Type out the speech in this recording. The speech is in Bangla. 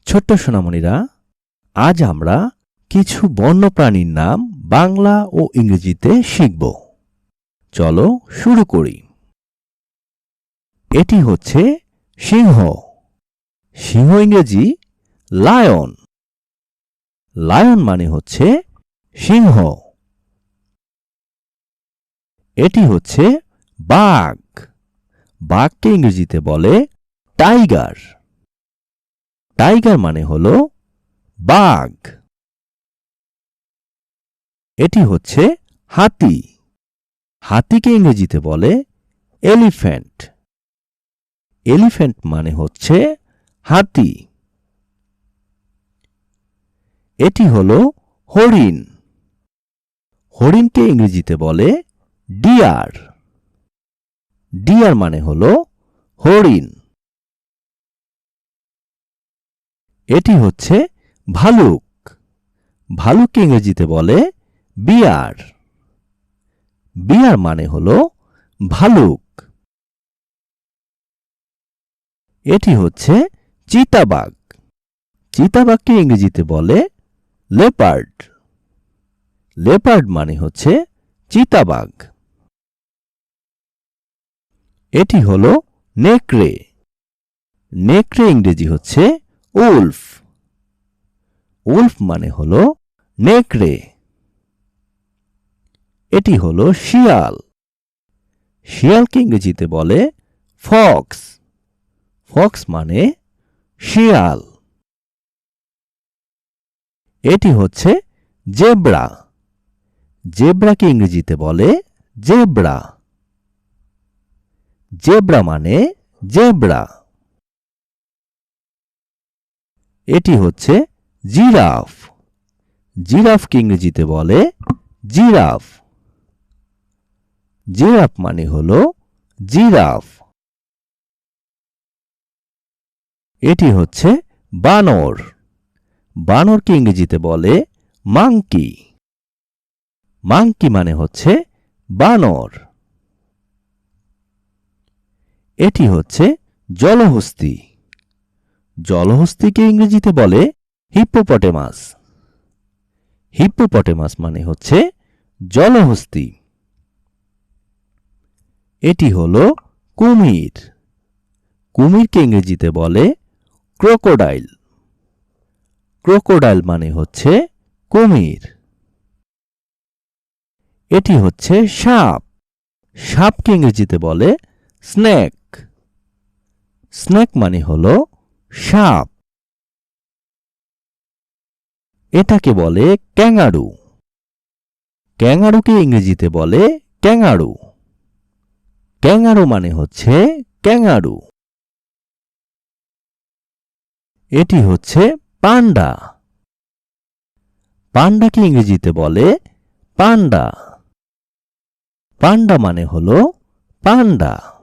ছোট্ট সোনামণিরা, আজ আমরা কিছু বন্যপ্রাণীর নাম বাংলা ও ইংরেজিতে শিখব। চলো শুরু করি। এটি হচ্ছে সিংহ। সিংহ ইংরেজি লায়ন। লায়ন মানে হচ্ছে সিংহ। এটি হচ্ছে বাঘ। বাঘকে ইংরেজিতে বলে টাইগার। টাইগার মানে হলো বাঘ। এটি হচ্ছে হাতি। হাতিকে ইংরেজিতে বলে এলিফ্যান্ট। এলিফ্যান্ট মানে হচ্ছে হাতি। এটি হলো হরিণ। হরিণকে ইংরেজিতে বলে ডিয়ার। ডিয়ার মানে হলো হরিণ। এটি হচ্ছে ভালুক। ভালুককে ইংরেজিতে বলে বিয়ার। বিয়ার মানে হলো ভালুক। এটি হচ্ছে চিতাবাঘ। চিতাবাঘকে ইংরেজিতে বলে লেপার্ড। লেপার্ড মানে হচ্ছে চিতাবাঘ। এটি হলো নেকড়ে। নেকড়ে ইংরেজি হচ্ছে উলফ। উলফ মানে হলো নেকড়ে। এটি হলো শিয়াল। শিয়ালকে ইংরেজিতে বলে ফক্স। ফক্স মানে শিয়াল। এটি হচ্ছে জেব্রা। জেব্রাকে ইংরেজিতে বলে জেব্রা। জেব্রা মানে জেব্রা। এটি হচ্ছে জিরাফ। জিরাফকে ইংরেজিতে বলে জিরাফ। জিরাফ মানে হলো জিরাফ। এটি হচ্ছে বানর। বানরকে ইংরেজিতে বলে মাংকি। মাংকি মানে হচ্ছে বানর। এটি হচ্ছে জলহস্তী। জলহস্তীকে ইংরেজিতে বলে হিপ্পোপটেমাস। হিপ্পোপটেমাস মানে হচ্ছে জলহস্তী। এটি হলো কুমির। কুমিরকে ইংরেজিতে বলে ক্রোকোডাইল। ক্রোকোডাইল মানে হচ্ছে কুমির। এটি হচ্ছে সাপ। সাপকে ইংরেজিতে বলে স্নেক। স্নেক মানে হলো সাপ। এটাকে বলে ক্যাঙ্গারু। ক্যাঙ্গারুকে ইংরেজিতে বলে ক্যাঙ্গারু। ক্যাঙ্গারু মানে হচ্ছে ক্যাঙ্গারু। এটি হচ্ছে পান্ডা। পান্ডাকে ইংরেজিতে বলে পান্ডা। পান্ডা মানে হলো পান্ডা।